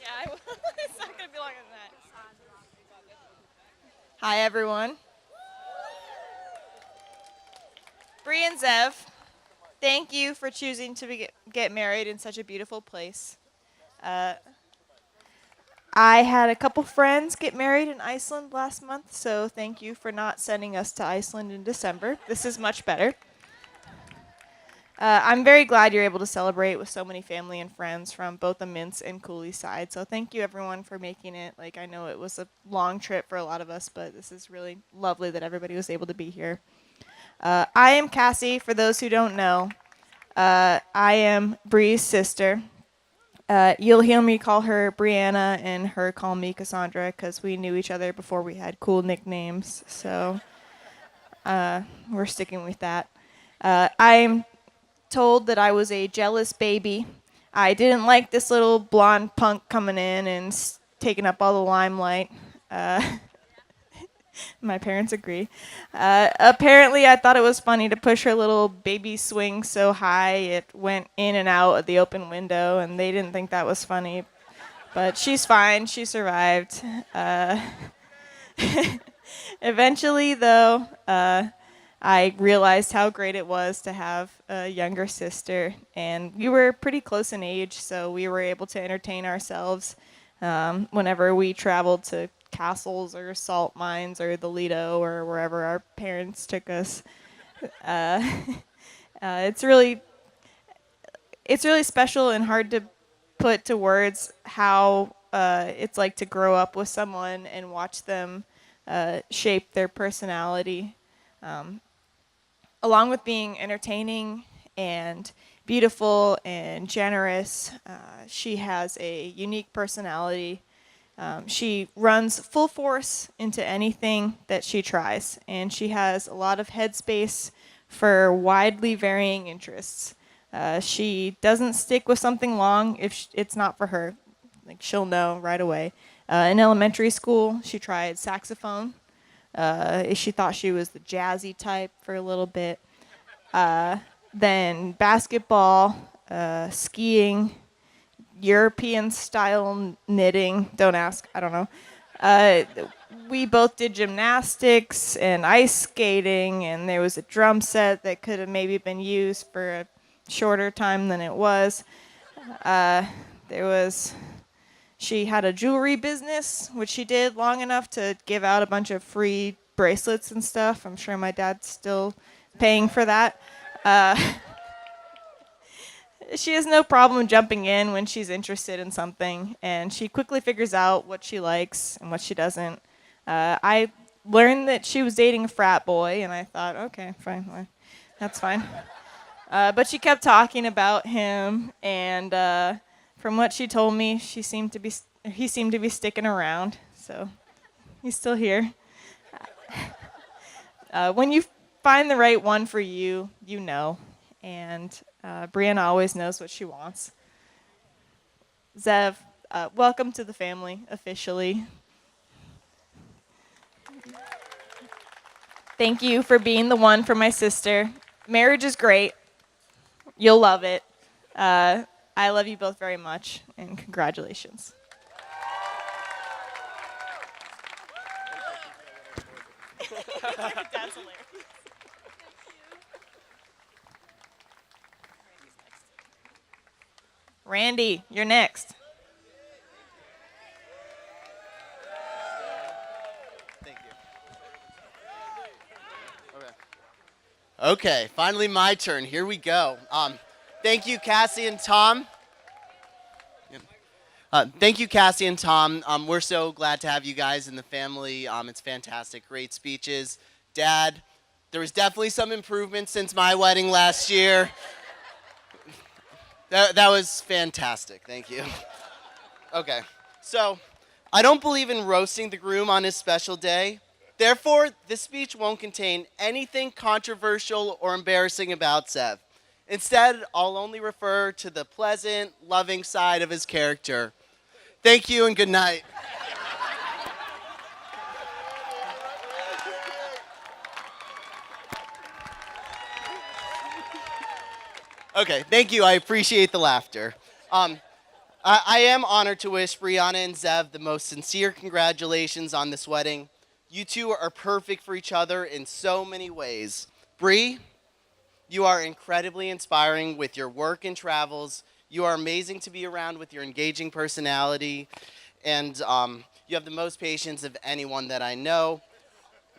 Yeah, it's not going to be longer than that. Hi, everyone. Bree and Zev, thank you for choosing to get married in such a beautiful place. Uh, I had a couple friends get married in Iceland last month, so thank you for not sending us to Iceland in December. This is much better. I'm very glad you're able to celebrate with so many family and friends from both the Mints and Cooley side. So thank you everyone for making it. Like I know it was a long trip for a lot of us, but this is really lovely that everybody was able to be here. I am Cassie. For those who don't know, I am Bree's sister. You'll hear me call her Brianna and her call me Cassandra because we knew each other before we had cool nicknames. So we're sticking with that. I'm told that I was a jealous baby. I didn't like this little blonde punk coming in and taking up all the limelight. Uh, my parents agree. Apparently, I thought it was funny to push her little baby swing so high it went in and out of the open window, and they didn't think that was funny. But she's fine. She survived. Eventually, though, I realized how great it was to have a younger sister, and we were pretty close in age, so we were able to entertain ourselves whenever we traveled to castles or salt mines or the Lido or wherever our parents took us. Uh, it's really special and hard to put to words how it's like to grow up with someone and watch them shape their personality. Um, Along with being entertaining and beautiful and generous, she has a unique personality. She runs full force into anything that she tries, and she has a lot of headspace for widely varying interests. She doesn't stick with something long if it's not for her. Like she'll know right away. In elementary school, she tried saxophone. She thought she was the jazzy type for a little bit. Then basketball, skiing, European style knitting. Don't ask, I don't know. Uh, we both did gymnastics and ice skating, and there was a drum set that could have maybe been used for a shorter time than it was. Uh, there was she had a jewelry business, which she did long enough to give out a bunch of free bracelets and stuff. I'm sure my dad's still paying for that. Uh, she has no problem jumping in when she's interested in something, and she quickly figures out what she likes and what she doesn't. I learned that she was dating a frat boy, and I thought, okay, fine, well, that's fine. But she kept talking about him, and from what she told me, he seemed to be sticking around. So he's still here. When you find the right one for you, you know. And Brianna always knows what she wants. Zev, welcome to the family officially. Thank you for being the one for my sister. Marriage is great. You'll love it. I love you both very much, and congratulations. That's hilarious. Randy, you're next. Thank you. Okay, finally my turn. Here we go. Thank you, Cassie and Tom. Thank you, Cassie and Tom. We're so glad to have you guys in the family. It's fantastic. Great speeches. Dad, there was definitely some improvement since my wedding last year. That was fantastic. Thank you. Okay, so I don't believe in roasting the groom on his special day. Therefore, this speech won't contain anything controversial or embarrassing about Zev. Instead, I'll only refer to the pleasant, loving side of his character. Thank you and good night. Okay, thank you. I appreciate the laughter. I am honored to wish Brianna and Zev the most sincere congratulations on this wedding. You two are perfect for each other in so many ways. Bree, you are incredibly inspiring with your work and travels. You are amazing to be around with your engaging personality, and you have the most patience of anyone that I know.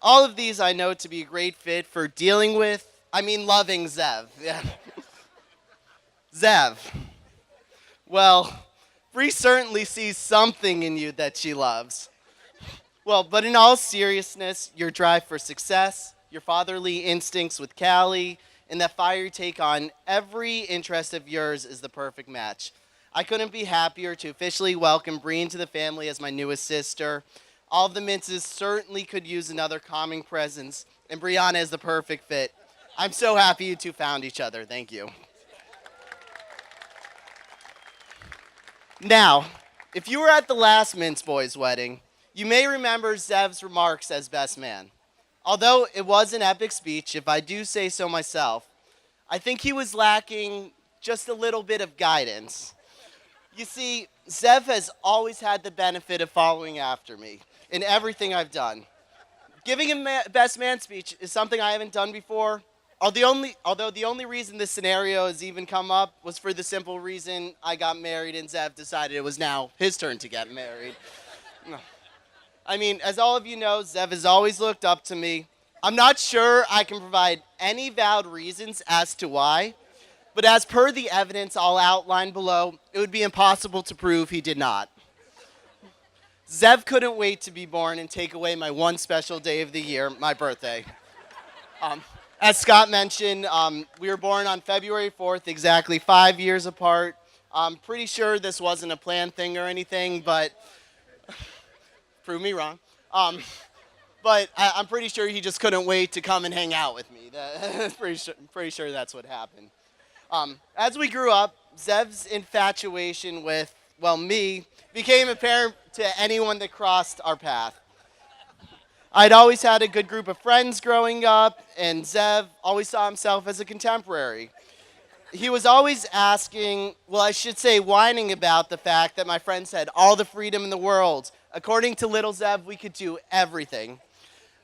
All of these I know to be a great fit for dealing with, loving Zev. Yeah. Zev. Well, Bree certainly sees something in you that she loves. Well, but in all seriousness, your drive for success, your fatherly instincts with Callie, and that fiery take on every interest of yours is the perfect match. I couldn't be happier to officially welcome Bree into the family as my newest sister. All of the Minces certainly could use another calming presence, and Brianna is the perfect fit. I'm so happy you two found each other. Thank you. Now, if you were at the last Mince Boys wedding, you may remember Zev's remarks as best man. Although it was an epic speech, if I do say so myself, I think he was lacking just a little bit of guidance. You see, Zev has always had the benefit of following after me in everything I've done. Giving a best man speech is something I haven't done before. Although the only reason this scenario has even come up was for the simple reason I got married and Zev decided it was now his turn to get married. As all of you know, Zev has always looked up to me. I'm not sure I can provide any valid reasons as to why, but as per the evidence I'll outline below, it would be impossible to prove he did not. Zev couldn't wait to be born and take away my one special day of the year, my birthday. As Scott mentioned, we were born on February 4th, exactly 5 years apart. I'm pretty sure this wasn't a planned thing or anything, but prove me wrong. But I'm pretty sure he just couldn't wait to come and hang out with me. Pretty sure that's what happened. As we grew up, Zev's infatuation with, well, me, became apparent to anyone that crossed our path. I'd always had a good group of friends growing up, and Zev always saw himself as a contemporary. He was always asking, well, I should say whining about the fact that my friends had all the freedom in the world. According to little Zev, we could do everything.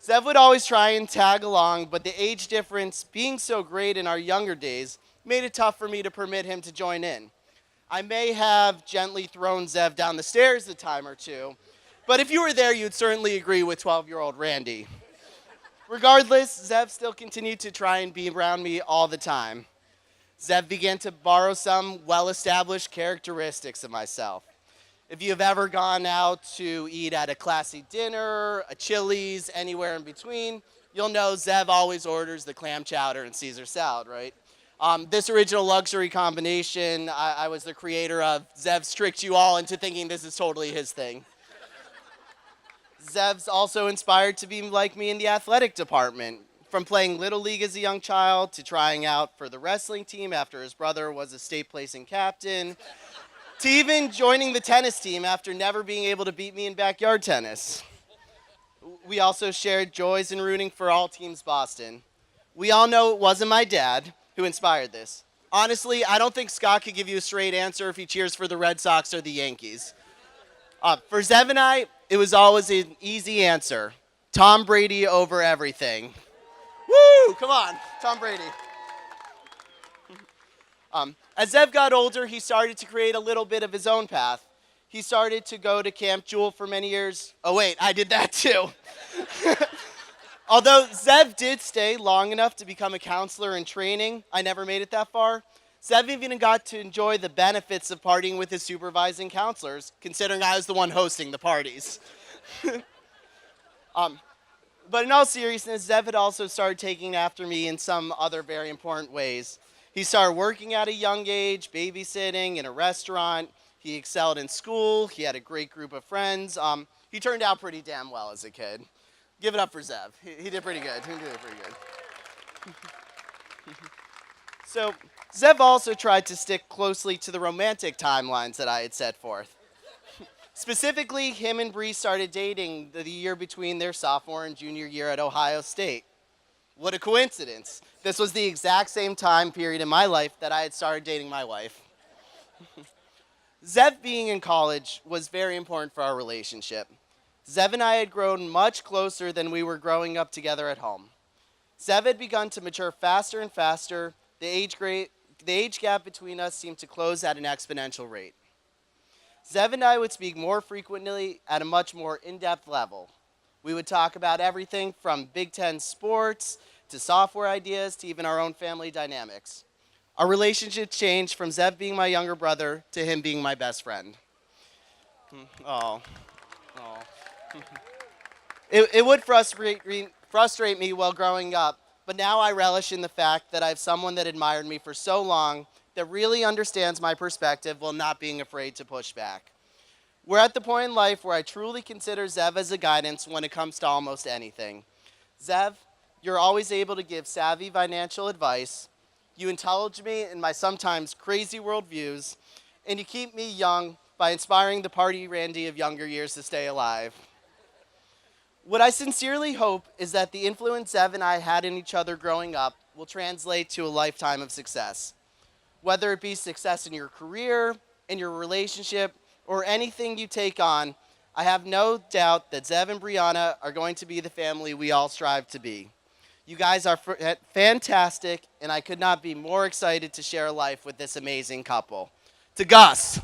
Zev would always try and tag along, but the age difference being so great in our younger days made it tough for me to permit him to join in. I may have gently thrown Zev down the stairs a time or two, but if you were there, you'd certainly agree with 12-year-old Randy. Regardless, Zev still continued to try and be around me all the time. Zev began to borrow some well-established characteristics of myself. If you have ever gone out to eat at a classy dinner, a Chili's, anywhere in between, you'll know Zev always orders the clam chowder and Caesar salad, right? This original luxury combination, I was the creator of. Zev's tricked you all into thinking this is totally his thing. Zev's also inspired to be like me in the athletic department, from playing Little League as a young child to trying out for the wrestling team after his brother was a state placing captain, to even joining the tennis team after never being able to beat me in backyard tennis. We also shared joys in rooting for all teams Boston. We all know it wasn't my dad who inspired this. Honestly, I don't think Scott could give you a straight answer if he cheers for the Red Sox or the Yankees. For Zev and I, it was always an easy answer. Tom Brady over everything. Woo! Come on, Tom Brady. As Zev got older, he started to create a little bit of his own path. He started to go to Camp Jewel for many years. Oh wait, I did that too. Although Zev did stay long enough to become a counselor in training, I never made it that far. Zev even got to enjoy the benefits of partying with his supervising counselors, considering I was the one hosting the parties. But in all seriousness, Zev had also started taking after me in some other very important ways. He started working at a young age, babysitting in a restaurant. He excelled in school. He had a great group of friends. He turned out pretty damn well as a kid. Give it up for Zev. He did pretty good. He did pretty good. So, Zev also tried to stick closely to the romantic timelines that I had set forth. Specifically, him and Bree started dating the year between their sophomore and junior year at Ohio State. What a coincidence. This was the exact same time period in my life that I had started dating my wife. Zev being in college was very important for our relationship. Zev and I had grown much closer than we were growing up together at home. Zev had begun to mature faster and faster. The age gap between us seemed to close at an exponential rate. Zev and I would speak more frequently at a much more in-depth level. We would talk about everything from Big Ten sports to software ideas to even our own family dynamics. Our relationship changed from Zev being my younger brother to him being my best friend. Oh, oh. It would frustrate me while growing up, but now I relish in the fact that I have someone that admired me for so long that really understands my perspective while not being afraid to push back. We're at the point in life where I truly consider Zev as a guidance when it comes to almost anything. Zev, you're always able to give savvy financial advice. You indulge me in my sometimes crazy worldviews, and you keep me young by inspiring the party Randy of younger years to stay alive. What I sincerely hope is that the influence Zev and I had in each other growing up will translate to a lifetime of success. Whether it be success in your career, in your relationship, or anything you take on, I have no doubt that Zev and Brianna are going to be the family we all strive to be. You guys are fantastic, and I could not be more excited to share life with this amazing couple. To Gus.